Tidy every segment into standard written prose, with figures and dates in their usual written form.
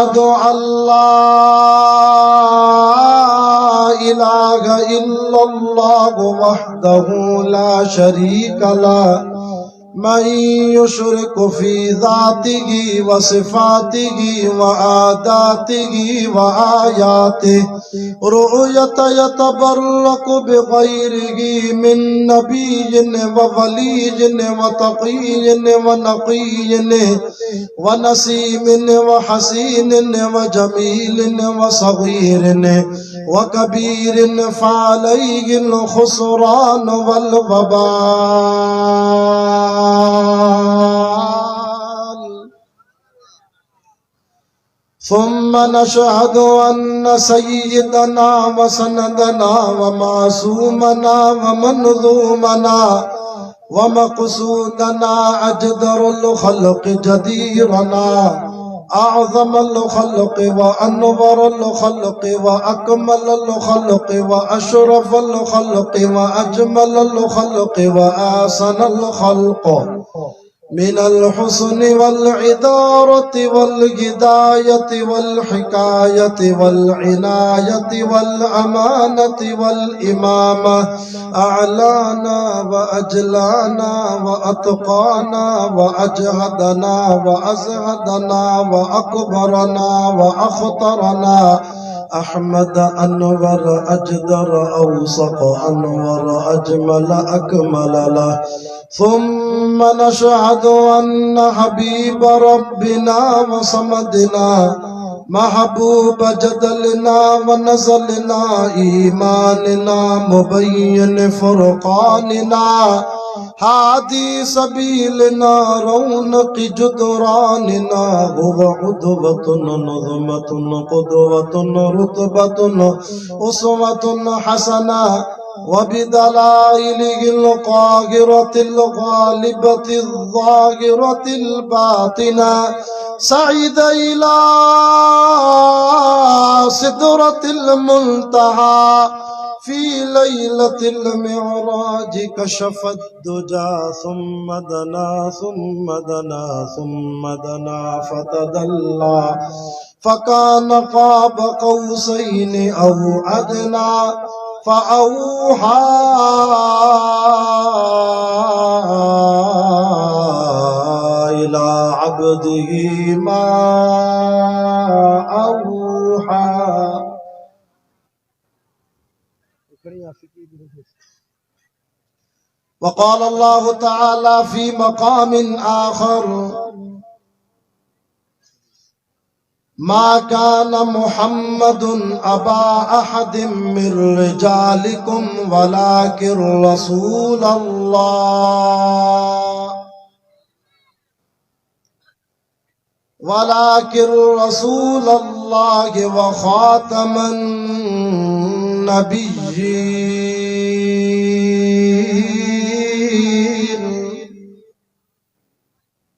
أشهد أن لا إله إلا الله وحده لا شريك له من يشرك في ذاته وصفاته وعاداته وآياته رؤية يتبرك بغيره من نبي وولي وتقي ونقي ونسيم وحسين وجميل وصغير وكبير فعليه الخسران والوبال ثم نشهد أن سيدنا وسندنا ومعصومنا ومنظومنا ومقصودنا أجدر الخلق جديرنا أعظم الخلق وأنور الخلق وأكمل الخلق وأشرف الخلق وأجمل الخلق وأحسن الخلق من الحسن والعدارة والهداية والحكاية والعناية والأمانة والإمامة أعلانا وأجلانا وأتقانا وأجهدنا وأزهدنا وأكبرنا وأخطرنا أحمد أنور أجدر أوسق أنور أجمل أكمل له ثم نشهد أن حبيب ربنا وصمدنا محبوب جدلنا ونزلنا إيماننا مبين فرقاننا هادي سبيلنا رونق جدراننا هو عدوة نظمة قدوة رتبة أسوة حسنة وبدلائله القاهرة الغالبة الظاهرة الباطنة سعيد إلى سدرة المنتهى في ليلة المعراج كشف الدجى ثم دنا ثم دنا ثم دنا فتدلى فكان قاب قوسين أو أدنى فأوحى إلى عبده ما أوحى. وقال الله تعالى في مقام آخر ما كان محمد أبا أحد من رجالكم ولكن رسول الله وخاتم النبيين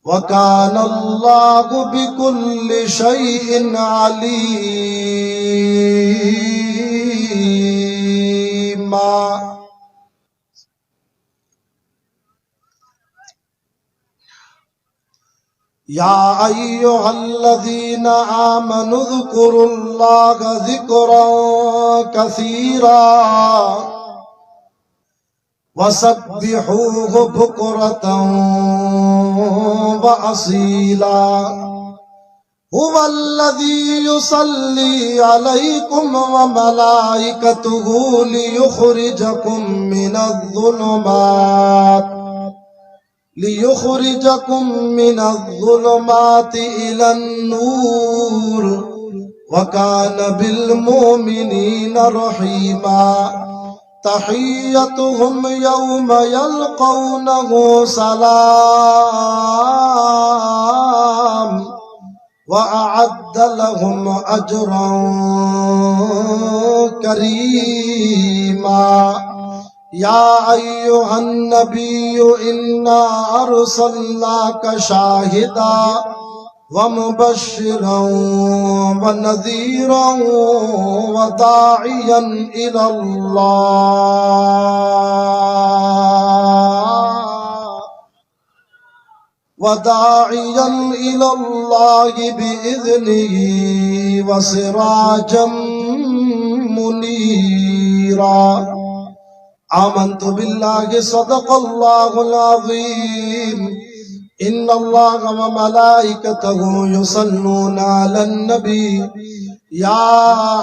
وكان الله بكل شيء عليما. يا أيها الذين آمنوا اذكروا الله ذكرا كثيرا وسبحوه بكرة وأصيلا هو الذي يصلي عليكم وملائكته ليخرجكم من الظلمات إلى النور وكان بالمؤمنين رحيما. تحيتهم يوم يلقونه سلام وأعد لهم أجرا كريما. يا أيها النبي إنا أرسلناك شاهدا ومبشرا ونذيرا وداعيا إلى الله वदाइयन इलल्लाहि बिइज़निही वसिराजम मुनीरा। आमन्तु बिल्लाहि सदक़ल्लाहुल अज़ीम। इन्नल्लाहा व मलाइकतहु युसल्लूना अलन नबी या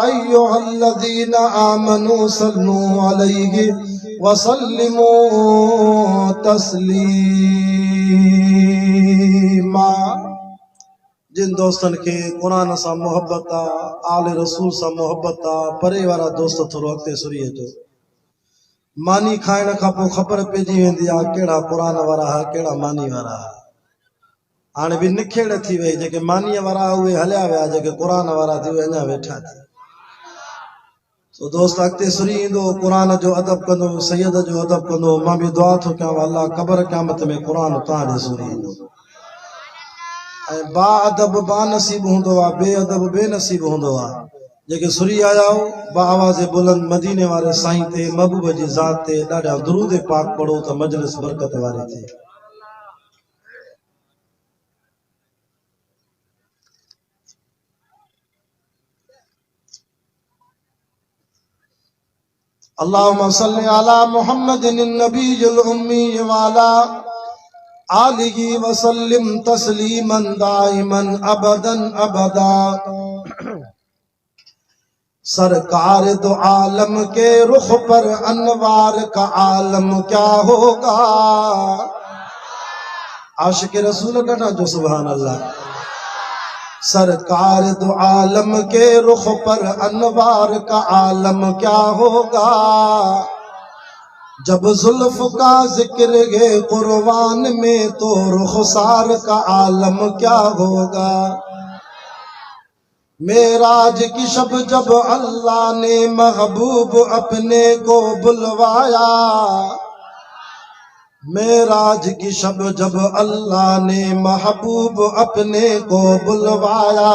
अय्युहल्लज़ीना आमनू सल्लू अलैहि वसल्लिमू तस्लीमा। जिन दोस्तन के कुरान सा मोहब्बत आ, आले रसूल सा मोहब्बत आ, परे वारा दोस्त थोरो अॻिते सुरीअ जो मानी खाइण खां पोइ ख़बर पइजी वेंदी आहे कहिड़ा कुरान वारा हा कहिड़ा मानी वारा हा। हाणे बि निखेड़ थी वई, जेके मानीअ वारा उहे हलिया विया, जेके कुरान वारा थी उहे अञा वेठा थी। तो दोस्त अॻिते सुरी ईंदो, कुरान जो अदब कंदो, सैयद जो अदब कंदो। मां बि दुआ थो कयां अल्लाह क़बर क़यामत में कुरान तव्हां ॾे सुरी ईंदो। ऐं बा अदब बा नसीब हूंदो आहे, बे अदब बेनसीब हूंदो आहे। जेके सुरी आया हो बा आवाज़ बुलंद मदीने वारे साईं ते महबूब जी ज़ात ते ॾाढा दुरूद पाक पढ़ो त मजलिस बरकत वारी थिए। अल्लाहुम्मा सल्लि अला मुहम्मदिन नबील उम्मी व अला आलिहि व सल्लिम तस्लीमन दाइमन अबदन अबदा। सरकार दो आलम के रुख पर अनवार का आलम क्या होगा। आशिक रसूल कहना जो सुभान अल्लाह। सरकार दो आलम के रुख पर अनवार का आलम क्या होगा। जब जुल्फ का जिक्र है कुर्बान में तो रुखसार का आलम क्या होगा। मेराज की शब जब अल्लाह ने महबूब अपने को बुलवाया। मेराज की शब जब अल्लाह ने महबूब अपने को बुलवाया।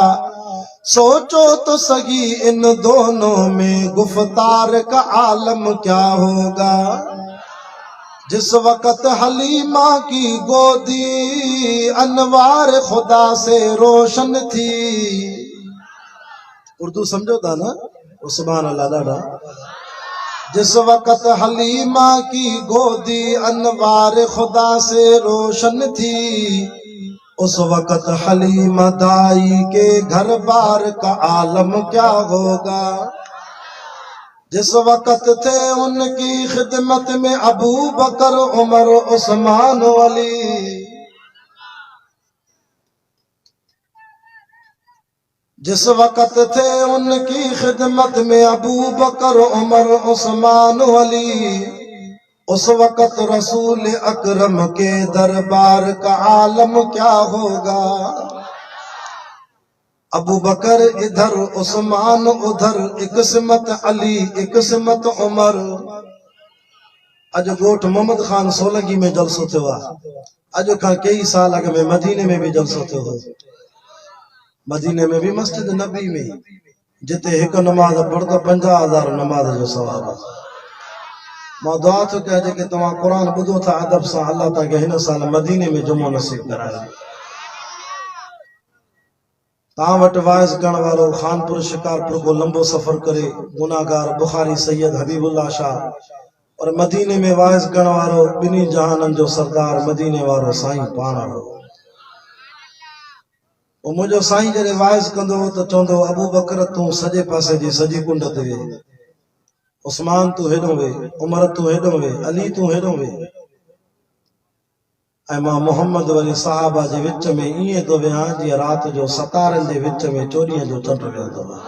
सोचो तो सही इन दोनों में गुफ्तार का आलम क्या होगा। जिस वक़्त हलीमा की गोदी अनवार खुदा से रोशन थी। उर्दू समझो था ना, सुभान अल्लाह ॾाढा। जिस वक़्त हलीमा की गोदी अनवार खुदा से रोशन थी। उस वक़्त हलीमा दाई के घर बार का आलम क्या होगा। जिस वक़्त थे उनकी खिदमत में अबू बकर उमर उस्मान अली। जिस वक़्त थे उनकी खिदमत में अबू बकर उमर उस्मान अली। उस वक़्त रसूल अकरम के दरबार का आलम क्या होगा। अबू बकर इधर उस्मान उधर, एक सिमत अली एक सिमत उमर। अज गोठ मोहम्मद खान सोलंकी में जलसो थियो आहे। अज खां कई साल अॻ में मदीने में भी जलसो थियो हो। मदीने में भी मस्जिद नबी में जिते एक नमाज पढ़ो 50,000 नमाज जो सवाब आहे। मां दुआ थो कयां जेके तव्हां कुरान ॿुधो था अदब सां, अल्लाह तव्हांखे हिन साल मदीने में जुमो नसीब कराए। तव्हां वटि वाइज़ करण वारो खानपुर शिकारपुर को लंबो सफ़र करे गुनाहगार बुखारी सैयद हबीबुल्लाह शाह और मदीने में वाइज़ करण वारो ॿिन्ही जहाननि जो सरदार मदीने वारो साईं पाण हो। मुंहिंजो साईं जॾहिं वाइज़ कंदो त चवंदो अबू बकर तूं सॼे पासे जी सॼी कुंड ते वे, उस्मान तूं हेॾो वे, उमर तूं हेॾो वे, अली तूं हेॾो वे। ऐं मां मोहम्मद वरी सहाबा जे विच में ईअं थो वेहां जीअं राति जो सतारनि जे विच में चोॾींहं जो चंड वेहंदो आहे।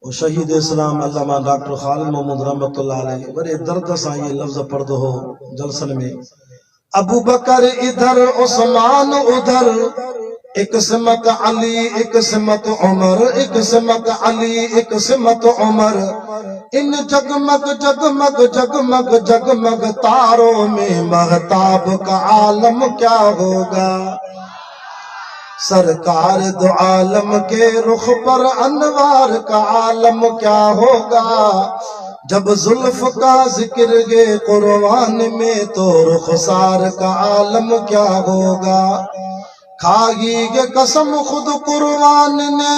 शहीद इस्लाम अल्लामा डॉक्टर खालिद मोहम्मद रहमतुल्लाह अलैह बड़े दर्द सां ये लफ्ज़ पढ़दो हो जलसन में। अबू बकर इधर उस्मान उधर, एक सिमत अली एक सिमत उमर, एक सिमत अली एक सिमत उमर। इन जगमग जगमग जगमग जगमग तारों में महताब का आलम क्या होगा। सरकार दो आलम के रुख पर अनवार का आलम क्या होगा। जब जुल्फ का जिक्र गे कुर्बान में तो रुखसार का आलम क्या होगा। खागी के कसम खुद कुर्बान ने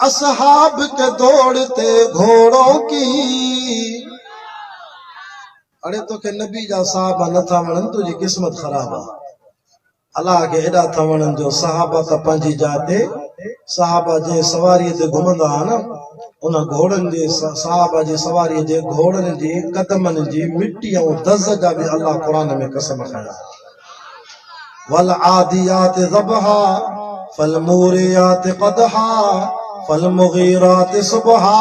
असहाब के दौड़ते घोड़ों की। अरे तो के नबी जा साहबा नथा वणन तुझी किस्मत ख़राब आ। अल्लाह के एडा था वणन जो सहाबा त पंहिंजी जाते सहाबा जे सवारी ते घुमंदा न उन घोड़न जे सहाबा जी सवारी जे घोड़न जी कदमन जी मिट्टी ऐं दज़ जा भी अल्लाह कुरान में कसम खया। वल आदियात ज़बहा फल मूरियात क़दहा फल मुगीरात सुबहा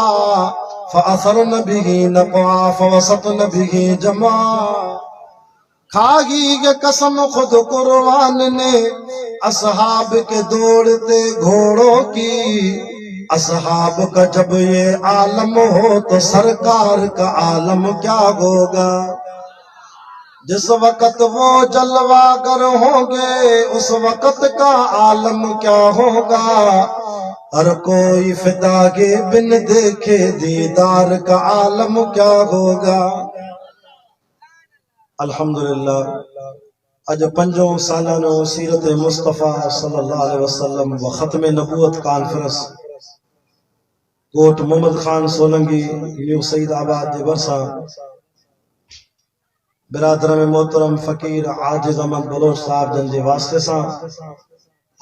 फअसरन बिही नक़आ फवसतन बिही जमा। खागी के कसम खुद कुर्बान ने असहाब के दौड़ते घोड़ों की। असहाब का जब ये आलम हो तो सरकार का आलम क्या होगा। जिस वक्त वो जलवागर होंगे उस वक्त का आलम क्या होगा। हर कोई फिदा के बिन देखे दीदार का आलम क्या होगा। अल्हम्दुलिल्लाह अज 5 सालानो सीरत मुस्तफ़ा सल्लल्लाहु अलैहि वसल्लम व ख़त्म नबूवत conference Kot Mohammad Khan Solanki new Saeedabad जे बरसा बिरादर में मोहतरम फकीर आजिज अहमद बलोच साहब जन जे वास्ते सां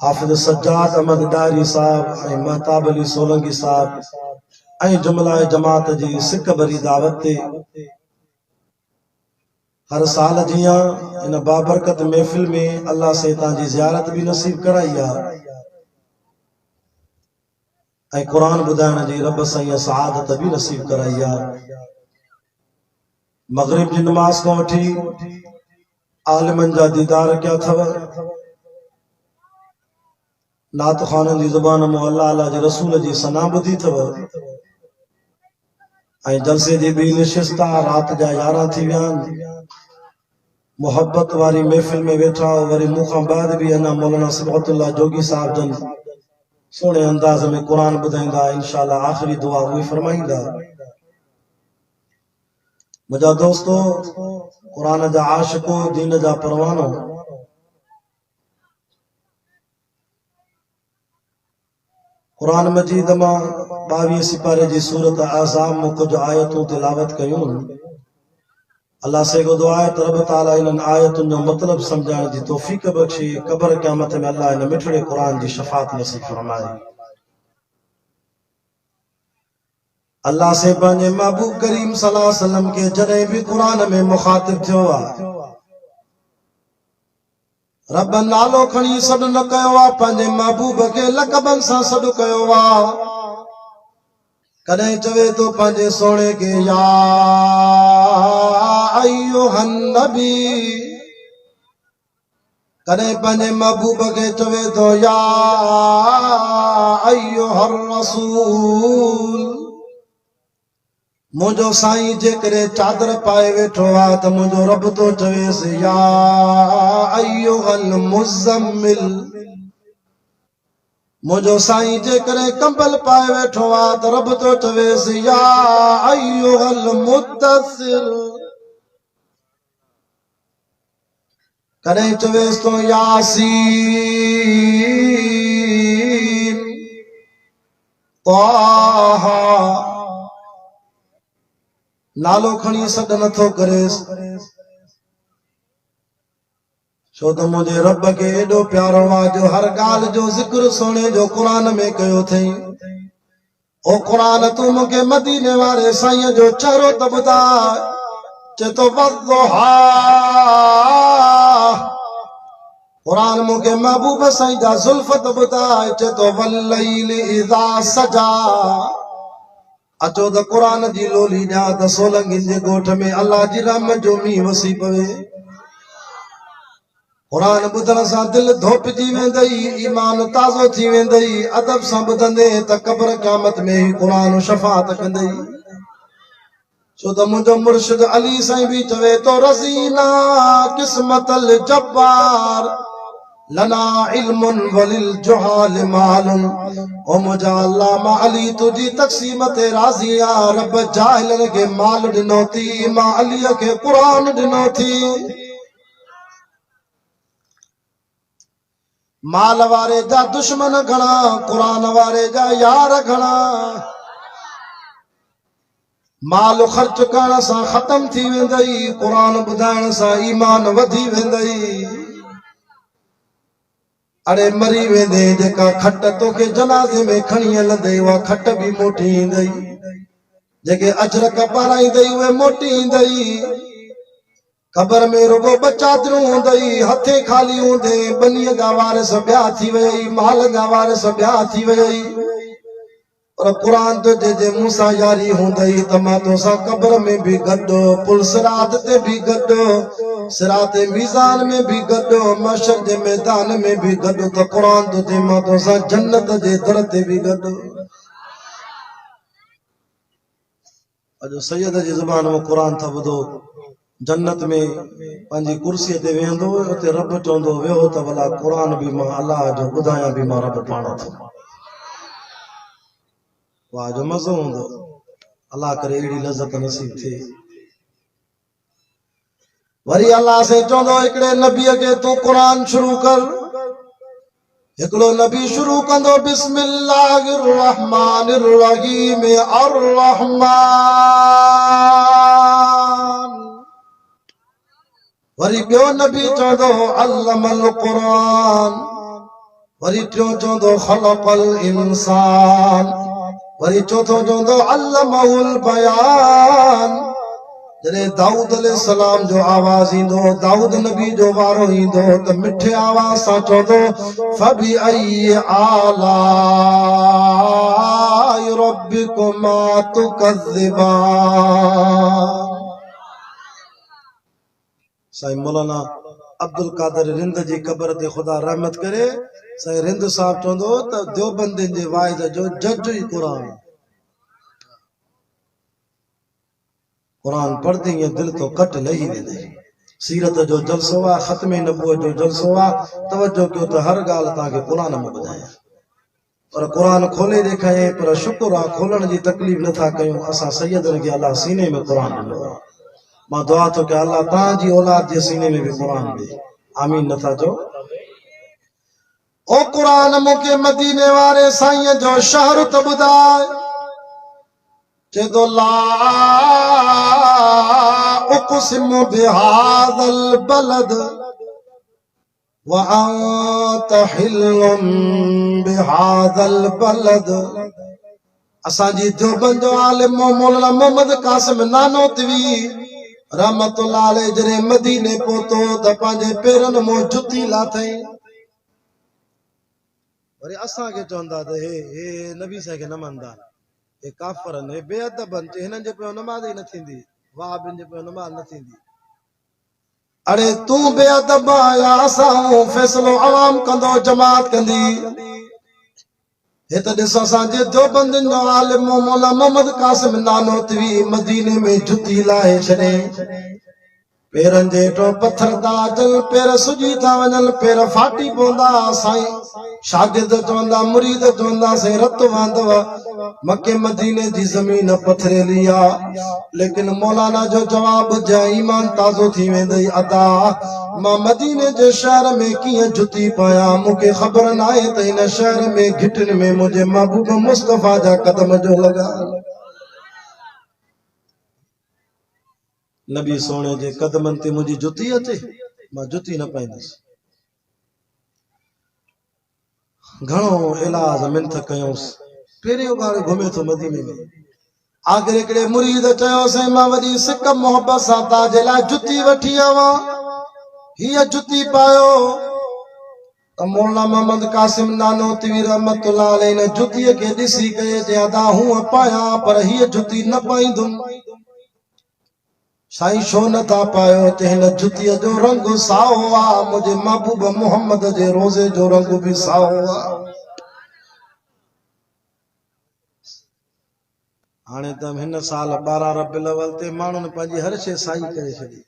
हाफिज सज्जाद अहमद डायरी साहब ऐं महताब अली सोलंकी साहब ऐं जुमला जमात जी सिक भरी दावत ते हर साल जियां इन बाबरकत महफिल में अल्लाह से तव्हांजी ज़ियारत भी नसीब कराई आहे ऐं कुरान ॿुधाइण जी रब साईं सआदत भी नसीब कराई आहे। मगरिब की नमाज को वठी आलिमन जा दीदार क्या थव। नात खानन जी ज़ुबान मो अल्लाह अल्लाह जे रसूल जी सना ॿुधी थव ऐं जलसे जी भी निशिस्त आहे। रात जा 11 थी विया आहिनि। मोहब्बत वारी महफिल में वेठा वरी मुखां बाद भी अना मौलाना सिबगतुल्लाह जोगी साहब जन सोने अंदाज में कुरान ॿुधाईंदा। इंशाअल्लाह आखिरी दुआ उहे फरमाईंदा। मुझा दोस्तों कुरान जा आशिको दीन जा परवानो कुरान मजीद मां 22 सिपारे जी सूरत अहज़ाब में कुछ आयतूं तिलावत कयूं। अल्लाह से को दुआ है रब ताला इन आयतुन जो मतलब समझाने की तौफीक बख्शे। कब्र क़यामत में अल्लाह इन मिठड़े कुरान की शफात नसीब फरमाए। अल्लाह से पंहिंजे महबूब करीम सल्लल्लाहु अलैहि वसल्लम के जॾहिं भी कुरान में मुखातिब थियो आहे रब नालो खणी सॾु न कयो आहे। पंहिंजे महबूब के लक़बन सां सॾु कयो आहे। कॾहिं चवे तो पंहिंजे सोणे के या अय्युहन नबी। कॾहिं पंहिंजे महबूब के चवे तो या अय्युहर रसूल। मुझो साईं जेकरे चादर पाए वेठो आहे त मुझो रब तो चवेसि या अय्युहल मुज़म्मिल। मुझो साईं जेकरे कंबल पाए वेठो आहे त रब तो चवेसि या अय्युहल मुद्दसिर। कॾहिं चवेसि तो यासीन ताहा। नालो खणी सॾ नथो करेसि छो त मुंहिंजे रब खे एॾो प्यारो आहे जो हर ॻाल्हि जो ज़िक्र सोने जो कुरान में कयो अथई। ओ कुरान तूं मूंखे मदीने वारे साईं जो चेहरो त ॿुधाए। चए तो वद्दुहा। कुरान मूंखे महबूब साईं जा ज़ुल्फ़ त ॿुधाए। चए तो वल्लैल इज़ा सजा। अचो त कुरान जी लोली ॾियां त सोलंगी जे ॻोठ में अल्लाह जी रहमत जो मींहुं वसी पवे। कुरान ॿुधण सां दिलि धोपिजी वेंदई ईमान ताज़ो थी वेंदई। अदब सां ॿुधंदे त कब्र क़यामत में ही कुरान शफ़ाअत कंदई। छो त मुंहिंजो मुर्शिद अली साईं भी चवे तो रज़ीना क़िस्मतल जब्बार। लना इल्मुन वलिल जुहाल मालुन ओ मुझा अल्लाह अली तुझी तक़सीम ते राज़ी आ रब जाहिलन के माल ॾिनो थी मां अलीअ के क़ुरान ॾिनो थी माल वारे जा दुश्मन घणा क़ुरान वारे जा यार घणा माल ख़र्च करण सां ख़त्म थी वेंदई क़ुरान ॿुधाइण सां ईमान वधी वेंदई अरे मरी वेंदे जेका खट तोखे जनाज़े में खणी हलंदई उहा खट बि मोटी ईंदई जेके अजरक पाराईंदई उहे मोटी ईंदई क़बर में रुगो ॿ चादरूं हूंदई हथे खाली हूंदे बनीअ जा वारिस ॿिया थी वई माल जा वारिस ॿिया थी वई और कुरान तो जे मूसा यारी हुंदई तमा तो सा कब्र में भी गड्डो पुल सिरात ते भी गड्डो सिरात मीज़ान में भी गड्डो महशर जे मैदान में भी गड्डो तो कुरान तो जे मा तो सा जन्नत जे दर ते भी गड्डो अजो सैयद जी ज़ुबान में कुरान था ॿुधो जन्नत में पंहिंजी कुर्सी ते वेहंदो उते रब चवंदो वेहो त भला कुरान भी मां अल्लाह जो ॿुधायां भी मां रब पाण थो वाह जो मज़ो हूंदो अल्लाह करे अहिड़ी लज़त नसीब थिए वरी अल्लाह से चवंदो हिकिड़े नबीअ खे तूं क़ुरान शुरू कर हिकिड़ो नबी शुरू कंदो बिस्मिल्लाहिर रहमानिर रहीम अर रहमान वरी ॿियो नबी चवंदो अल्लमल क़ुरान वरी टियों चवंदो ख़लक़ल इंसान वरी चौथो चवंदो अल्लमहुल बयान जॾहिं दाऊद अलैहिस्सलाम जो आवाज़ ईंदो दाऊद नबी जो वारो ईंदो त मिठे आवाज़ सां चवंदो फबी अय्यि आलाई रब्बिकुमा तुकज़्ज़िबान साईं मौलाना अब्दुल कादर रिंद जी क़बर ते ख़ुदा रहमत करे साईं रिंद साहब चवंदो त देवबंदियुनि जे वाइद जो जज ई क़ुरान पढ़दे ईअं दिलि तो कट लही वेंदे सीरत जो जलसो आहे ख़त्म नबूवत जो जलसो आहे तवजो कयो त हर ॻाल्हि तव्हांखे क़ुरान में ॿुधायां पर क़ुरान खोले ॾेखारे पर शुक्र आहे खोलण जी तकलीफ़ नथा कयूं असां सैयदनि खे अल्लाह सीने में क़ुरान ॾिनो आहे मां दुआ थो कयां अल्लाह तव्हांजी औलाद जे सीने में बि क़ुरान ॾे आमीन नथा चओ ओ क़ुरान मूंखे मदीने वारे साईं जो शहर त ॿुधाए चेदो ला उक़सिमु बिहाज़ल बलद व अंत हिल्लुम बिहाज़ल बलद असांजी देवबंद जो आलिम मौलाना मोहम्मद कासिम नानोतवी रहमतुल्लाह अलैह जॾहिं मदीने पहुतो त पंहिंजे पेरनि मां जुती लाथई वरी असांखे चवंदा त हे नबी साईं खे न मञदा हे काफ़रनि हे बेअदबनि हिननि जे पियो नमाज़ ई न थींदी वहाबियुनि जे पियो नमाज़ न थींदी अरे तूं बेअदब आया असां फ़ैसिलो आवाम कंदो जमात कंदी हे त ॾिसो असांजे देवबंदियुनि जो आलिम मौलाना मोहम्मद कासिम नानोतवी मदीने में जुती लाहे छॾे पेरनि जे हेठो पत्थर था अचनि पेर सुॼी था वञनि पेर फाटी पवंदा साईं शागिर्द चवंदा मुरीद चवंदा साईं रत वांदव मके मदीने जी ज़मीन पथरेली आहे लेकिन मौलाना जो जवाब जा ईमान ताज़ो थी वेंदई अदा मां मदीने जे शहर में कीअं जुती पायां मूंखे ख़बर न आहे त हिन शहर में घिटिन में मुंहिंजे महबूब मुस्तफ़ा जा कदम जो लॻा नबी सोने जे कदमनि ते मुंहिंजी जुती अचे मां जुती न पाईंदुसि घणो इलाज मिनत कयोसि पहिरियों बार घुमे थो मदीने में आख़िर हिकिड़े मुरीद चयोसि मां वॾी सिक मोहबत सां तव्हांजे लाइ जुती वठी आवां हीअ जुती पायो त मौलाना मोहम्मद कासिम नानोतवी रहमतुल्लाह अलैह इन जुतीअ खे ॾिसी करे चयां त हूअं पायां पर हीअ जुती न पाईंदुमि साईं छो नथा पायो त हिन जुतीअ जो रंग साओ आहे मुंहिंजे महबूब मोहम्मद जे रोज़े जो रंग बि साओ आहे हाणे त हिन साल 12 रबीउल अव्वल ते माण्हुनि पंहिंजी हर शइ साई करे छॾी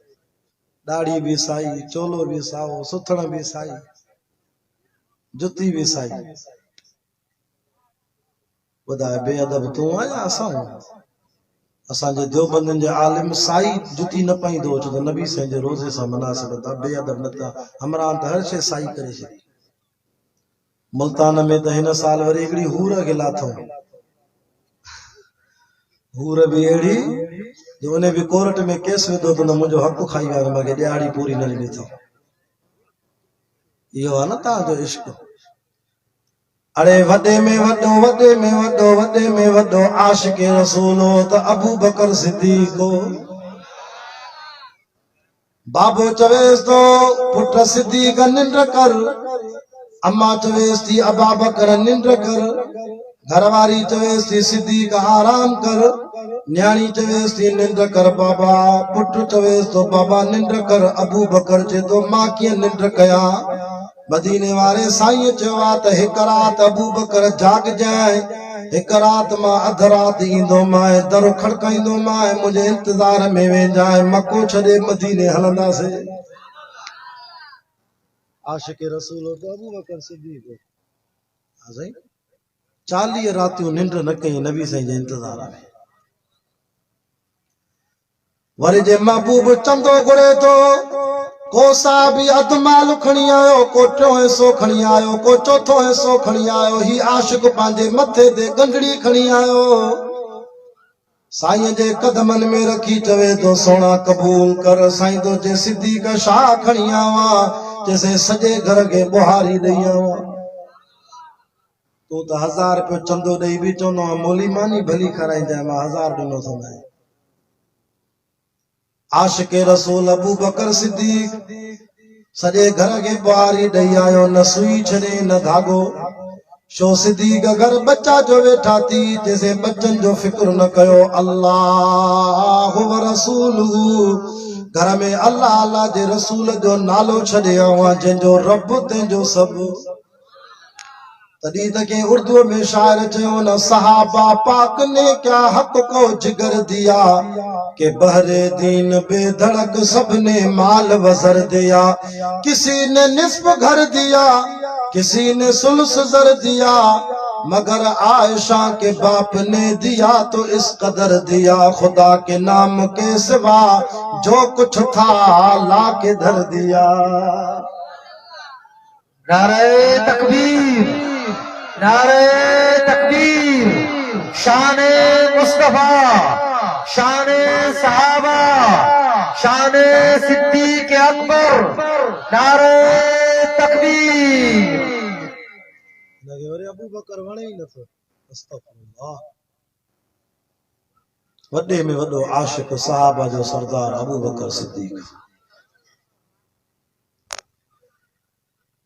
दाढ़ी बि साई चोलो बि साओ सुथण बि साई जुती भी साई ॿुधाए बेअदब तूं आहियां असां असांजे देवबंदनि जे आलिम साई जुती न पाईंदो छो त नबी साईं जे रोज़े सां मुनासिब था बेअदब न था हमरान त हर शइ साई करे छॾी मुल्तान में त हिन साल वरी हिकिड़ी हूर खे लाथऊं हूर बि अहिड़ी जो उन बि कोर्ट में केस विधो त न मुंहिंजो हक़ खाई वियो मूंखे ॾियारी पूरी न ॾिनी इहो आहे न तव्हांजो इश्क अरे वॾे में वॾो वॾे में वॾो वॾे में वॾो आशिक रसूल हो त अबू बकर सिद्दीक़ हो बाबो चवेस तो पुट सिद्दीक़ निंड कर अम्मा चवेस थी अबा बकर निंड कर घरवारी चवेस थी सिद्दीक़ आराम कर न्याणी चवेस थी निंड कर बाबा पुट चवेस तो बाबा निंड कर अबू बकर चे तो मां कीअं निंड कया मदीने वारे साईं चवा त हिक रात अबू बकर जाग जाए हिक रात मां अध रात ईंदो मां दर खड़काईंदो मां मुंहिंजे इंतजार में वेंजाए मको छॾे मदीने हलंदासीं आशिक रसूल अबू बकर सिद्दीक़ हा साईं 40 रातियूं निंड न कई नबी साईं जे इंतजार में वरी जे महबूब चंदो घुरे थो को साहबी अध माल खणी आयो को टियों हिसो खणी आयो को चौथो हिसो खणी आयो ही आशिक पंहिंजे मथे ते गंढड़ी खणी आयो साईं जे कदमनि में रखी चवे तो सोना कबूल कर साईं तो जे सिद्दीक़ शाह खणी आवा जैसे सॼे घर खे बुहारी ॾेई आवा तूं त 1000 रुपयो चंदो ॾेई बि चवंदो मोली मानी भली कराईंदा मां 1000 ॾिनो थो मैं आशिक रसूल अबू बकर सिद्दीक़ सॼे घर खे बुहारी ॾेई आयो न सुई छॾे न धागो शो सिद्दीक़ घर बच्चा जो वेठा थी जैसे बच्चन जो फिक्र न कयो अल्लाह व रसूलहू घर में अल्लाह अल्लाह जे रसूल जो नालो छॾे आवां जंहिंजो रब तंहिंजो सभु तॾहिं त के उर्दू में शायर चयो न सहाबा पाक ने क्या हक को जिगर दिया के बहरे दीन बेधड़क सबने माल वजर दिया किसी ने निस्फ घर दिया किसी ने सुल्स जर दिया मगर आयशा के बाप ने दिया तो इस कदर दिया खुदा के नाम के सिवा जो कुछ था ला के धर दिया नारे तकबीर नारे तकबीर शान मुस्तफा शान सहाबा शान सिद्दीक अकबर नारे तकबीर लगे वरी अबू बकर वणे ही नथो अस्तगफुरुल्लाह वॾे में वॾो आशिक सहाबा जो सरदार अबू बकर सिद्दीक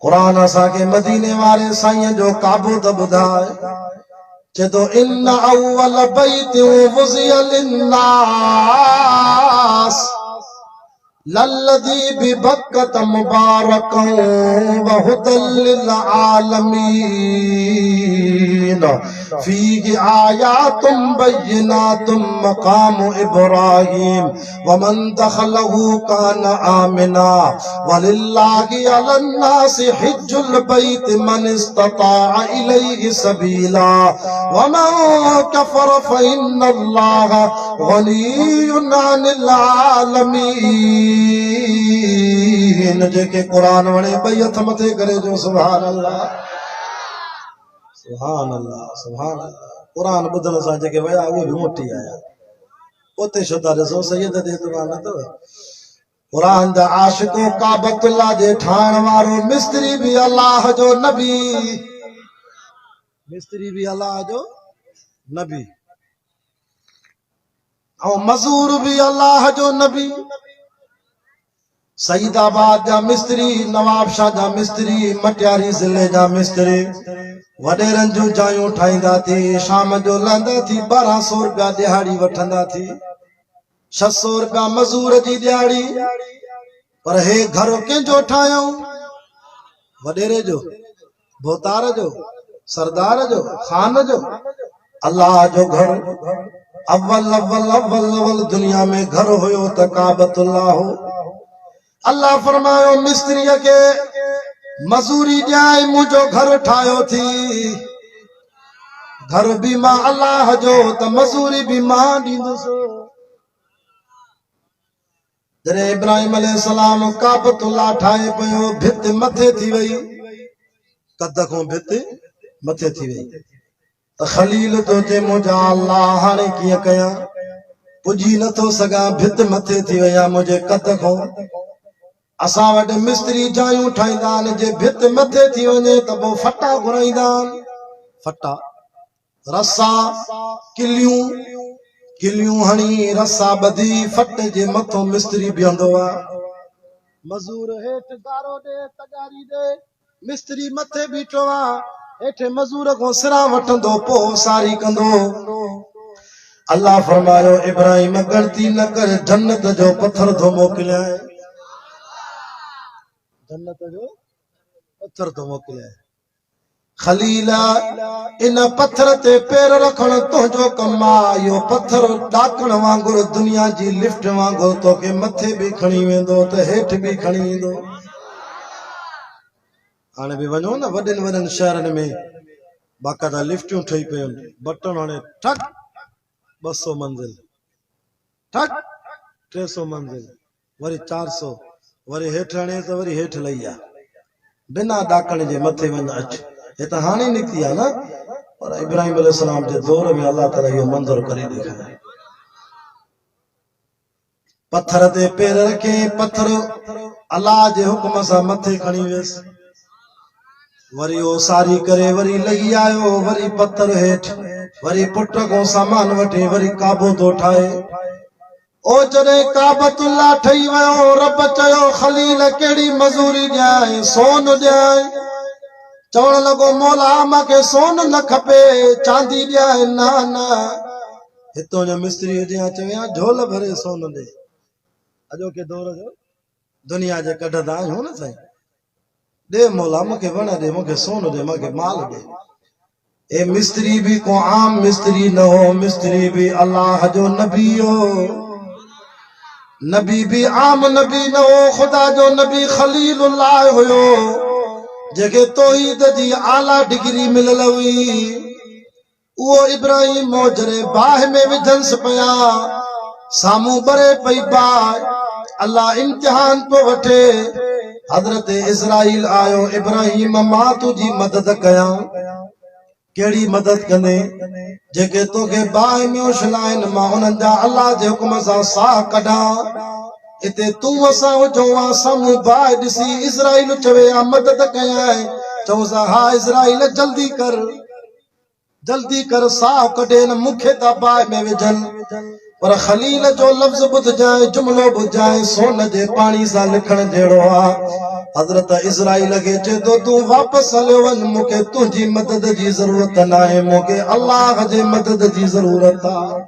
कुरान असांखे मदीने वारे साईं जो काबू त ॿुधाए चए तो इन अव्वल बैत वुज़िया लिन्नास लल्लज़ी बिबक्कत मुबारकन व हुदल लिल आलमीन फीहि आयातुम बय्यिनातुम मकाम इब्राहीम व मन दखलहु कान आमिना वलिल्लाहि अलन नास हिज्जुल बैत मन इस्तताअ इलैहि सबीला व मन कफर फइन्नल्लाह गनियुन अनिल आलमीन जेके कुरान वणे ॿई हथ मथे करे जो सुभान अल्लाह सुभान अल्लाह सुभान अल्लाह कुरान ॿुधण सां जेके विया उहे बि मोटी आया उते शुदा ॾिसो सैयद ते दुआ न अथव कुरान जा आशिको काबतुल्लाह जे ठाहिण वारो मिस्त्री बि अल्लाह जो नबी मिस्त्री बि अल्लाह जो नबी ऐं मज़ूर बि अल्लाह जो नबी सईदाबाद जा मिस्त्री नवाब शाह जा मिस्त्री मटियारी ज़िले जा मिस्त्री वॾेरनि जूं जायूं ठाहींदा थी शाम जो लहंदा थी 1200 रुपया दिहाड़ी वठंदा थी 600 रुपया मज़ूर जी दिहाड़ी पर हे घर कंहिंजो ठाहियूं वॾेरे जो भोतार जो सरदार जो खान जो अल्लाह जो घर अव्वल अव्वल अव्वल अव्वल दुनिया में घर हुयो त काबतुल्लाह हो अल्लाह फरमायो मिस्त्रीअ खे मजूरी ॾियाए मुंहिंजो घर ठाहियो थी घर भी मां अल्लाह जो त मजूरी भी मां ॾींदुसि जॾहिं इब्राहिम अलैहिस्सलाम काबतुल्लाह ठाहे पियो भित मथे थी वई कद खां भित मथे थी वई त खलील तो जे मुंहिंजा अल्लाह हाणे कीअं कयां पुॼी नथो सघां भित मथे थी वई आहे मुंहिंजे कद खां असां वटि मिस्त्री जायूं ठाहींदा आहिनि जे भित मथे थी वञे त पोइ फटा घुराईंदा आहिनि फटा रसा किलियूं किलियूं हणी रसा ॿधी फट जे मथों मिस्त्री बीहंदो आहे मज़ूर हेठि गारो ॾे तगारी ॾे मिस्त्री मथे बीठो आहे हेठि मज़ूर खां सिरां वठंदो पोइ सारी कंदो अल्लाह फरमायो इब्राहिम ग़लती न कर जन्नत जो पत्थर थो मोकिलियां जन्नत जो पत्थर थो मोकिलियां खलीला इन पत्थर ते पैर रखण तुंहिंजो कमु आहे इहो पत्थर ॾाकण वांगुरु दुनिया जी लिफ्ट वांगुरु तोखे मथे बि खणी वेंदो त हेठि बि खणी ईंदो हाणे बि वञो न वॾनि वॾनि शहरनि में बाक़ाइदा लिफ्टियूं ठही पियूं बटन हाणे ठक 200 मंज़िल ठक 300 मंज़िल वरी 400 वरी हेठि हणे त वरी हेठि लही आहे बिना ॾाकण जे मथे वञ अच हे त हाणे निकिती आहे न पर इब्राहिम अलैहिस्सलाम जे दौर में अल्लाह ताला इहो मंज़र करे ॾेखारियो पत्थर ते पैर रखे पत्थर अल्लाह जे हुकुम सां मथे खणी वियसि वरी ओ सारी करे वरी लही आयो वरी पत्थर हेठि वरी पुट को सामान वठी वरी काबो तो ठाहे ओ जॾहिं काबतुल्लाह ठही वियो रब चयो खलील कहिड़ी मज़ूरी ॾियाए सोन ॾियाए चवण लॻो मौला मूंखे सोन न खपे चांदी ॾियाए न न हितों जो मिस्त्री हुजे चवे झोल भरे सोन ॾे अॼोके दौर जो दुनिया जे कढंदा आहियूं न साईं दे मौला मूंखे वण दे मूंखे सोन दे मूंखे माल दे ए मिस्त्री भी को आम मिस्त्री न हो मिस्त्री भी अल्लाह जो नबी हो नबी भी आम नबी न हो खुदा जो नबी खलीलुल्लाह हुयो जेके तौहीद जी आला डिग्री मिलल हुई वो इब्राहिम मोजरे बाह में विझंस पया सामू बरे पई बाह अल्लाह इम्तिहान तो वठे हजरत इस्राइल आयो इब्राहिम मां तुझी मदद कयां केड़ी मदद कने जेके तोखे बाह में उछलाइन मां उन्हनि जा अल्लाह जे हुकुम सां साह कढा इते तू असां हुजो सामू बाह ॾिसी इस्राइल चवे मदद कयां चऊं हा इस्राइल जल्दी कर साह कढे न मूंखे त बाह में विझनि पर खलील जो लफ्ज़ ॿुधजाए जुमिलो ॿुधजाए सोन जे पाणी सां लिखण जहिड़ो आहे हज़रत इस्राइल खे चए थो तूं वापसि हलियो वञ मूंखे तुंहिंजी मदद जी ज़रूरत न आहे मूंखे अल्लाह जे मदद जी ज़रूरत आहे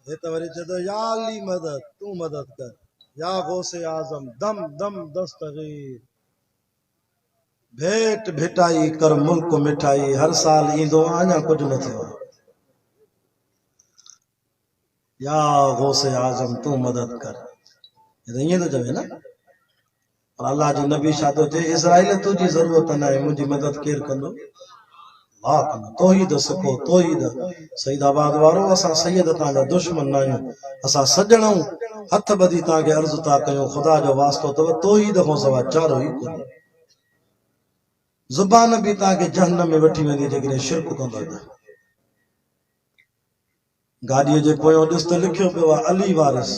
हे त वरी चए थो या अली मदद तूं मदद कर या गौसे आज़म दम दम दस्तगीर भेट भेटाई कर मुल्क मिठाई हर साल ईंदो अञा कुझु न थियो या गौसे आज़म तू मदद कर ईअं तो चवे न पर अल्लाह जो नबी छा थो चए इस्राइल तुंहिंजी ज़रूरत न आहे मुंहिंजी मदद केरु कंदो तौहीद सिखो तौहीद सईदाबाद वारो असां सैयद तव्हांजा दुश्मन न आहियूं असां सजण हथ ॿधी तव्हांखे अर्ज़ु था कयूं ख़ुदा जो वास्तो अथव तौहीद खां सवाइ चारो ई कोन्हे ज़ुबान बि तव्हांखे जहन्नम में वठी वेंदी जेकॾहिं शिरक कंदो गाॾीअ जे पोयों ॾिस त लिखियो पियो आहे अली वारिस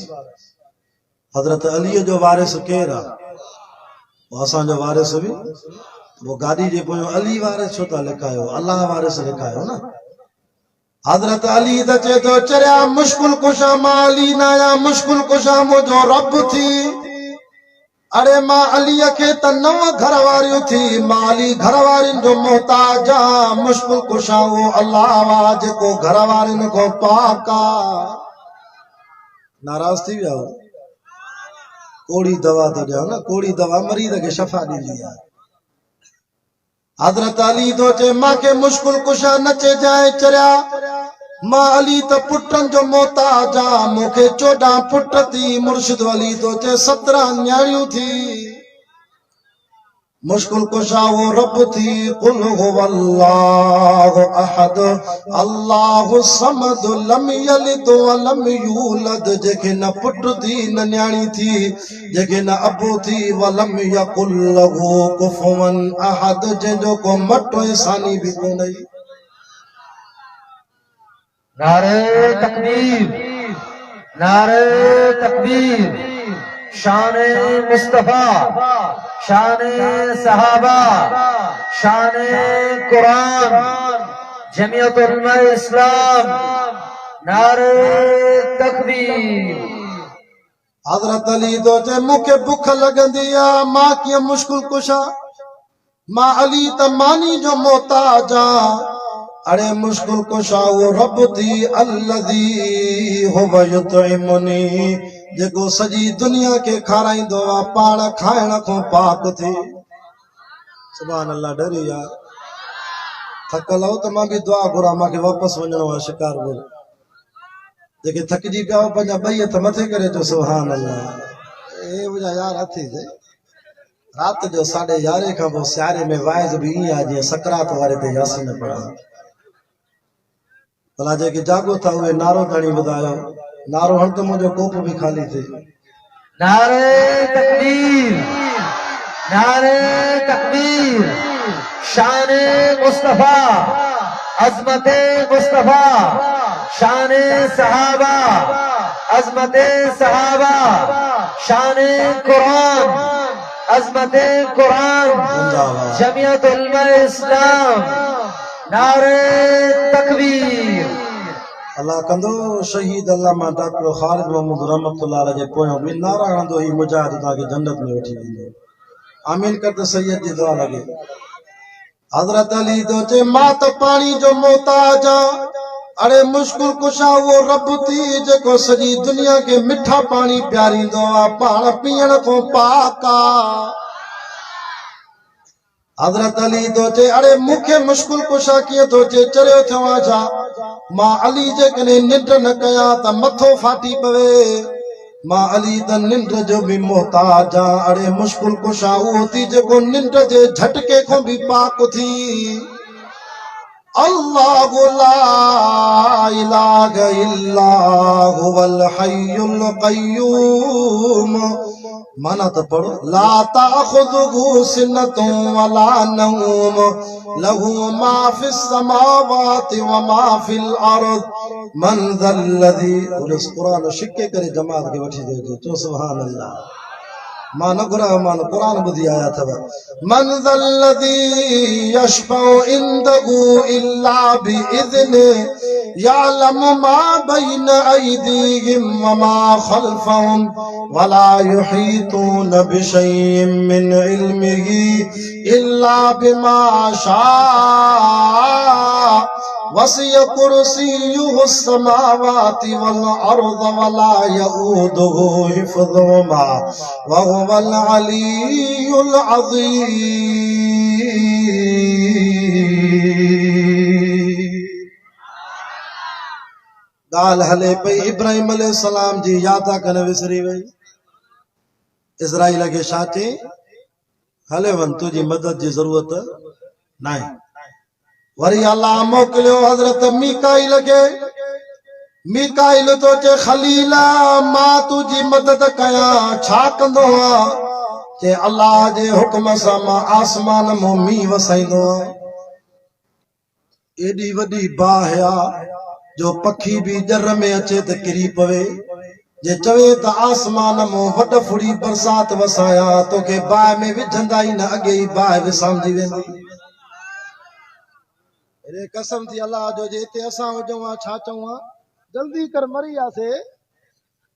हज़रत अलीअ जो वारिस केरु आहे असांजो वारिस बि वो गाड़ी जे पोयों अली वारिस छो था लिखायो अल्लाह वारिस लिखायो न हज़रत अली त चए थो चरिया मुश्किल कुशा मां अली न आहियां मुश्किल कुशा मुंहिंजो रब थी अरे मां अलीअ खे त 9 घर वारियूं थी मां अली घर वारियुनि जो मोहताज आहियां मुश्किल कुशा वो अल्लाह वा जेको घर वारियुनि खां पाक आहे नाराज़ थी विया कोड़ी दवा थो ॾियां न कोड़ी दवा मरीज़ खे शफ़ा ॾींदी आहे हज़रत अली तो चे मां के मुश्किल कुशा न चइजाए चरिया मां अली त पुटनि जो मोहताज आ मूंखे 14 पुट थी मुर्शिद अली तो चे 17 न्याणियूं थी मुश्किल कुशा वो रब थी कुल हुवल्लाहु अहद अल्लाहु समद लम यलिद व लम यूलद जेके न पुट थी न न्याणी थी जेके न अबू थी व लम यकुल लहू कुफुवन अहद जंहिंजो को मटो इंसानी भी कोन्हे। नारे तकबीर, नारे तकबीर। शाने मुस्तफा, शाने सहाबा, शाने कुरान, जमीयत उलमा इस्लाम। नारे तकबीर। हजरत अली तो चे मुखे भुख लगंदी आ मां कीअं मुश्किल कुशा मां अली त मानी जो मोहताज आ। अरे मुश्किल कुशा वो रब थी अल्लज़ी हुव युतइमुनी जेको सॼी दुनिया के खाराईंदो आ पाण खाइण खां पाक थी। सुभान अल्लाह। डरी यार थकल हो त मां भी दुआ घुरा मांखे वापस वञणो आहे शिकार बोल जेके थकजी पिया हो पंहिंजा ॿई हथ मथे करे चो सुभान अल्लाह। ए मुंहिंजा यार हथी से रात जो 11:30 खां पोइ सियारे में वाइज़ भी ईअं आहे जीअं सकरात वारे ते यासीन पढ़ा। भला जेके जागो था उहे नारो ताणी ॿुधायो। नारो हण त मुंहिंजो कोप भी खाली थिए। नारे तकबीर, नारे तकबीर। शाने मुस्तफा, अजमते मुस्तफा, शाने सहाबा, अजमते सहाबा, शाने कुरान, अजमते कुरान, जमीयत उलमा इस्लाम। नारे तकबीर। अल्लाह कंदो शहीद अल्लामा डॉक्टर ख़ालिद महमूद रहमतुल्लाह अलैह जे पोयों भी नारा हणंदो ही मुजाहिद तव्हांखे जन्नत में वठी वेंदो। आमीन कर त सैयद जी दुआ लगे। हजरत अली तो चे मां त पानी जो मोहताज आ। अरे मुश्किल कुशा वो रब थी जेको सॼी दुनिया के मिठा पानी प्यारींदो आ पाण पीअण खां पाक आ। हजरत अली तो चे अरे मूंखे मुश्किल कुशा कीअं थो चे चरियो थियो आ छा मां अली जेकॾहिं निंड न कयां त मथो फाटी पवे। मां अली त निंड जो भी मोहताज आ। अरे मुश्किल कुशा उहो थी जेको निंड जे झटके खां भी पाक थी। अल्लाहु ला इलाहा इल्ला हुवल हय्युल क़य्यूम। माना तो पढ़ो ला ताखुदुहु सिन्नतुन वला नौम लहू मा फिस समावाति व मा फिल अर्द मन ज़ल्लज़ी। उस कुरान शिके करे जमात के वठी दे तो सुभान अल्लाह। मां न घुरा मान कुरान ॿुधी आया अथव। मन ज़ल्लज़ी यशफ़उ इंदहु इल्ला बिइज़्नि यालमु मा बैन अयदीहिम व मा ख़ल्फ़हुम वला युहीतून बिशैइन मिन इल्मिही इल्ला बिमा शाअ वसिअ कुर्सियुहु समावाति वल अर्द वला यऊदुहु हिफ़्ज़ुहुमा व हुवल अलियुल अज़ीम। गाल हले पई इब्राहिम अलैहिस्सलाम जी यादा कन विसरी वई। इज़राइल के छा चई हले वन तुझी मदद जी जरूरत नाहे। वरी अल्लाह मोकिलियो हजरत मीकाइल के। मीकाइल तो चे खलीला मां तुझी मदद कयां छा कंदो आ चे अल्लाह जे हुक्म सां मां आसमान में मींहुं वसाईंदो आ। एडी वडी बाह आ जो पखी भी जर में अचे त किरी पवे। जे चवे त आसमान में वड फुड़ी बरसात वसाया तोखे बाह में विझंदा ई न अॻे ई बाह विसामजी वेंदी। अरे कसम थी अल्लाह जो जे हिते असां हुजूं आ छा चऊं आ जल्दी कर मरी आसे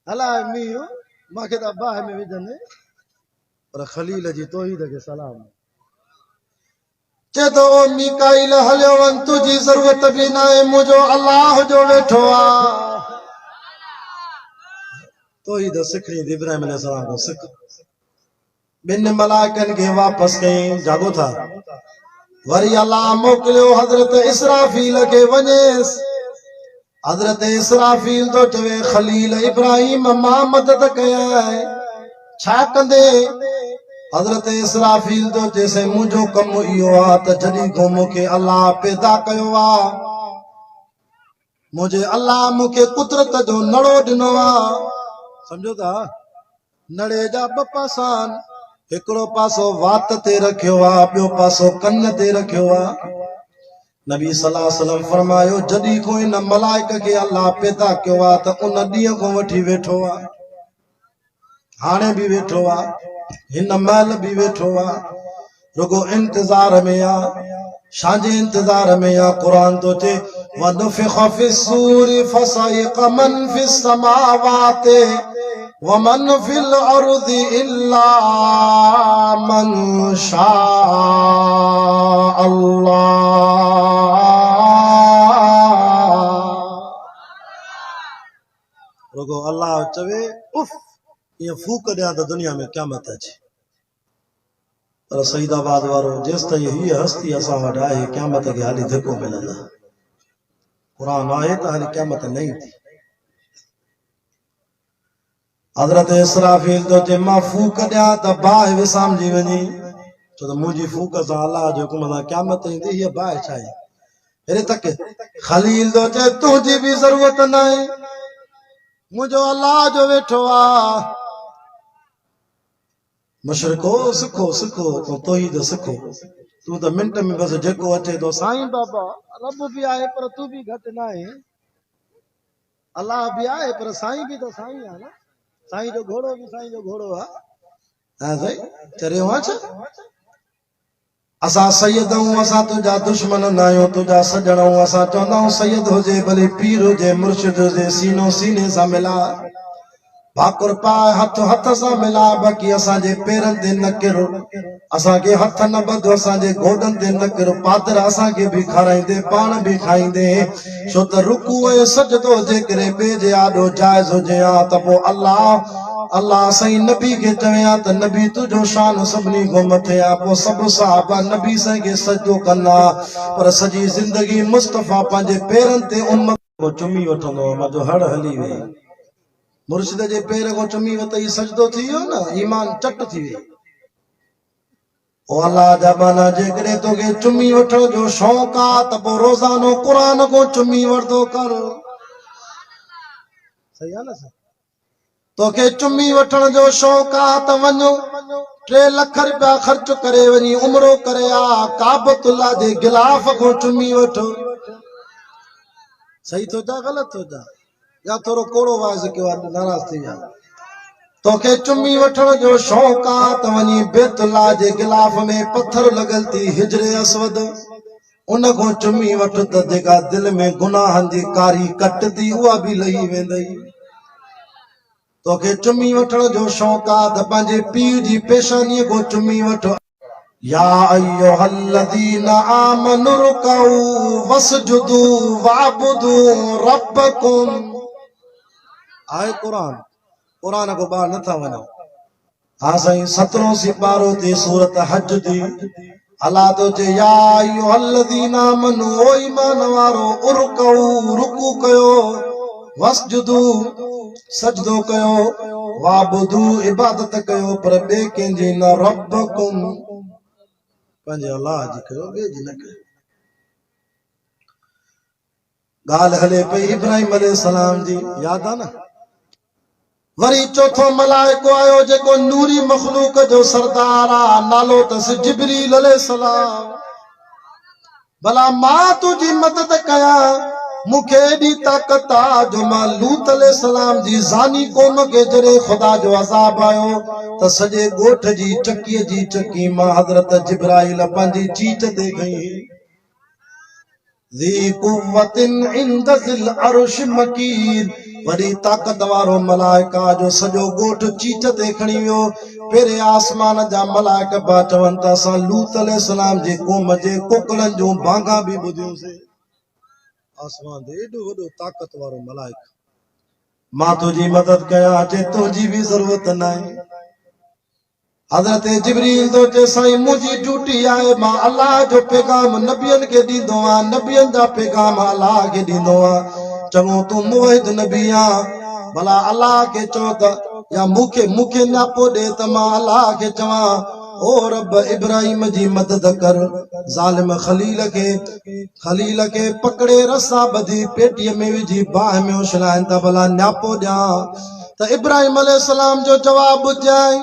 हलाए मींहुं मांखे त बाह में विझंदे। पर खलील जी तौहीद के सलाम चे तो ओ मीकाइल हलियो वन तुझी जरूरत भी नाहे मुंहिंजो अल्लाह जो वेठो आ। तौहीद सिखणी इब्राहिम अलैहिस्सलाम को सिख। बिन मलाइकन के वापस कई जागो था। वरी अल्लाह मोकिलियो हजरत इसराफील के वनेस। हजरत इसराफील तो चवे खलील इब्राहिम मां मदद कया है छा कंदे हज़रत इसराफील जो जैसे मुझो कम इहो आ त जॾहिं को मूंखे अल्लाह पैदा कयो आ मुझे अल्लाह मूंखे कुदरत जो नड़ो ॾिनो आ समझो था नड़े जा ॿ पासा आहिनि हिकिड़ो पासो वात ते रखियो आ ॿियो पासो कन ते रखियो आ नबी सल्लल्लाहु अलैहि वसल्लम फरमायो जॾहिं को इन मलाइक खे अल्लाह पैदा कयो आ त उन ॾींहं खां वठी वेठो आ हाणे बि वेठो आ हिन महिल बि वेठो आ रुगो इंतजार में आ शांजे इंतजार में आ कुरान तो चे वनुफिख फिस्सूर फसइक मन फिस समावाति वमन फिल अर्दि इल्ला मन शा अल्लाह रुगो अल्लाह चवे उफ ये फूक दिया तो दुनिया में क़यामत अचे पर सईदाबाद वारो जेस ताईं हीअ हस्ती असां वटि आहे क़यामत खे हाली धिको मिलंदा कुरान आहे त हाली क़यामत नहीं थी हज़रत इसराफील तो चे मां फूक ॾियां त बाहि विसामजी वञी छो त मुंहिंजी फूक सां अलाह जो हुकुम सां क़यामत ईंदी हीअ बाहि छा आहे हेॾे तक खलील तो चे तुंहिंजी बि ज़रूरत न आहे मुंहिंजो अलाह जो वेठो आहे मुशरिको सिखो सिखो तो तौहीद सिखो तू तो मिंट में बस जेको अचे तो साईं बाबा रब भी आए पर तू भी घट ना है अल्लाह भी आए पर साईं भी तो साईं है ना साईं जो घोड़ो भी साईं जो घोड़ो है हां सही चरे हुआ छ असा सैयद हूं असा तुझा दुश्मन ना आयो तुझा सजण हूं असा चवंदा हूं सैयद हुजे भले पीर हुजे मुर्शिद हुजे सीनो सीने सां मिला भाकुर पाए हथ हथ सां मिला बाक़ी असांजे पेरनि ते न किर असांखे हथ न ॿध असांजे गोॾनि ते न किर पादर असांखे बि खाराईंदे पाण बि खाईंदे छो त रुकू ऐं सजदो जेकॾहिं ॿिए जे आॾो जाइज़ हुजे हा त पोइ अल्लाह साईं नबी खे चवे हा त नबी तुंहिंजो शान सभिनी खां मथे आहे पोइ सभु साहिबा नबी साईं खे सजदो कंदा पर सॼी ज़िंदगी मुस्तफ़ा पंहिंजे पेरनि ते उम्मत चुमी वठंदो मुंहिंजो हड़ हली वई मुर्शिद जे पेर को चुमी वतई सजदो थी वियो न ईमान चट थी वई ओ अल्लाह जा बाना जेकॾहिं तोखे चुमी वठण जो शौक़ु आहे त पोइ रोज़ानो क़ुरान को चुमी वठंदो कर सही आहे न तोखे चुमी वठण जो शौक़ु आहे त वञो 3 लख रुपया ख़र्च करे वञी उमरो करे आ काबतुल्लाह जे गिलाफ को चुमी वठो सही थो जा ग़लति थो जा या थोरो कोड़ो वाज़ कयो आहे नाराज़ थी विया तोखे चुमी वठण जो शौक़ु आहे त वञी बैतुल्लाह जे गिलाफ में पत्थर लॻल थी हिजरे असवद उन खां चुमी वठ त जेका दिलि में गुनाहनि जी कारी कट थी उहा बि लही वेंदई तोखे चुमी वठण जो शौक़ु आहे त पंहिंजे पीउ जी पेशानीअ खां चुमी वठ या अय्युहल्लज़ीना आमनु रुकऊ वसजुदू वाबुदू रब्बकुम आए कुरान को बाहर न था वनो हां साईं 17 सिपारो थी सूरत हज थी अल्लाह तो चे या अय्युहल्लज़ीना आमनु ओ ईमान वारो उरकऊ रुकू कयो वसजुदू सजदो कयो वाबुदू इबादत कयो पर बे कंहिंजी न रब्बकुम पंहिंजे अल्लाह जी कयो ॿिए जी न कयो ॻाल्हि हले पई इब्राहिम अलैहिस्सलाम जी याद आहे न वरी चौथो मलाइको आयो जेको नूरी मखलूक जो सरदार आहे नालो अथसि जिब्रील अलैहिस्सलाम भला मां तुंहिंजी मदद कयां मूंखे एॾी ताक़त आहे जो मां लूत अलैहिस्सलाम जी ज़ानी क़ौम खे जॾहिं ख़ुदा जो अज़ाब आयो त सॼे ॻोठ जी चकीअ जी चकी मां हज़रत जिब्राइल पंहिंजी चीट ते खई ذی قوت عند ذی العرش مکین वरी ताक़त वारो मलाइका जो सॼो ॻोठ चीट ते खणी वियो पहिरें आसमान जा मलाइका पिया चवनि त असां लूत अलैहिस्सलाम जे क़ौम जे कुकड़नि जूं बांगा बि ॿुधियूंसीं आसमान ते एॾो वॾो ताक़त वारो मलाइका मां तुंहिंजी मदद कयां अचे तुंहिंजी बि ज़रूरत न आहे हज़रत जिब्रील तो चे साईं मुंहिंजी ड्यूटी आहे मां अल्लाह जो पैगाम नबियनि खे ॾींदो आहियां नबियनि जा पैगाम अल्लाह खे ॾींदो आहियां चङो तूं मुवहिद नबी आहीं भला अल्लाह खे चओ त या मूंखे नापो ॾे त मां अल्लाह खे चवां ओ रब इब्राहिम जी मदद कर ज़ालिम खलील के पकड़े रसा बधी पेटीअ में विझी बाह में उछलाइन त भला न्यापो ॾियां त इब्राहिम अलैहिस्सलाम जो जवाब ॿुधाई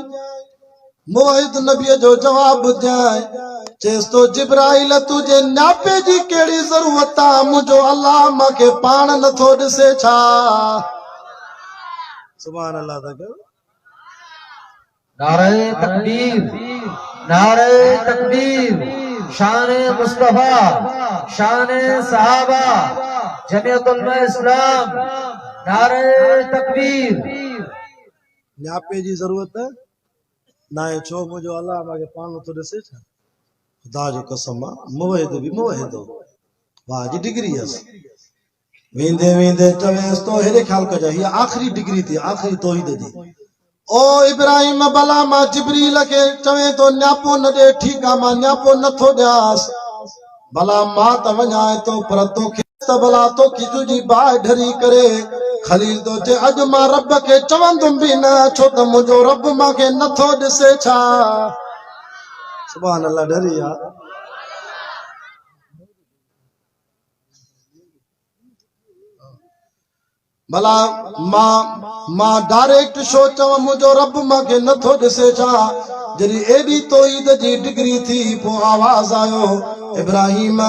मुवहिद नबीअ जो जवाब ॿुधाई चेस तो जिब्राइल तुझे न्यापे जी कहिड़ी ज़रूरत आहे मुंहिंजो अल्लाह मूंखे पाण नथो ॾिसे छा सुभान अल्लाह था कयो नारे तकबीर नारे तकबीर शान मुस्तफा शान सहाबा जमीयत उलमा इस्लाम नारे तकबीर न्यापे जी ज़रूरत ना आहे छो मुंहिंजो अल्लाह मूंखे पाण नथो ॾिसे छा खुदा जो कसम आहे मुवहिद बि मुवहिद वाह जी डिग्री हुअसि वेंदे वेंदे चवेसि तो हेॾे ख़्यालु कजांइ हीअ आख़िरी डिग्री थी आख़िरी तौहीद जी ओ इब्राहिम भला मां जिब्रील खे चवे तो न्यापो न ॾे ठीकु आहे मां न्यापो नथो ॾियांसि भला मां त वञां थो पर तोखे त भला तोखे तुंहिंजी बाहि ढरी करे खलील तो चए अॼु मां रब खे चवंदुमि बि न छो त मुंहिंजो रब मूंखे नथो ॾिसे छा सुभान अल्लाह डरी आहे भला मां डायरेक्ट छो चवां मुंहिंजो रब मूंखे नथो ॾिसे छा जॾहिं एॾी तौहीद जी डिग्री थी पोइ आवाज़ आयो इब्राहिम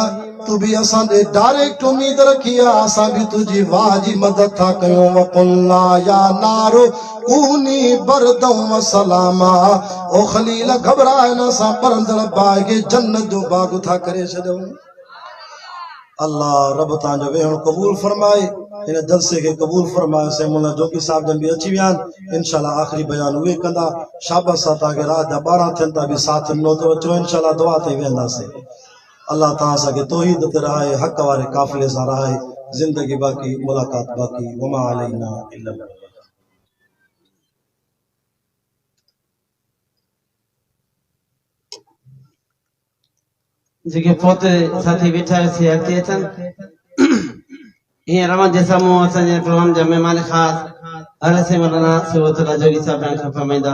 तू भी असां ॾे डायरेक्ट उम्मीद रखी आहे असां बि तुंहिंजी वाह जी मदद था कयूं वकुल्ला या नारो कूनी बरदम व सलामा ओ खलील घबराए न असां बरंदड़ बाग खे जन्नत जो बाग था करे छॾियूं अल्लाह रब तव्हांजो वेहण क़बूल फरमाए इन जलसे के कबूल फरमाए से मुला जोगी साहब जन भी अची विया इंशाल्लाह आखिरी बयान उहे कंदा शाबाश साता के रात जा 12 थियन ता भी साथ नो तो अचो इंशाल्लाह दुआ ते वेंदासे अल्लाह ताला सा के तौहीद ते रहे हक वारे काफिले सा रहे जिंदगी बाकी मुलाकात बाकी वमा अलैना इल्ला जेके पोते साथी वेठा से अॻिते अचनि हीअं रवनि जे साम्हूं असांजे प्रोग्राम जा महिमान ख़ासि अरसे मौलाना जोगी साहब खां फरमाईंदा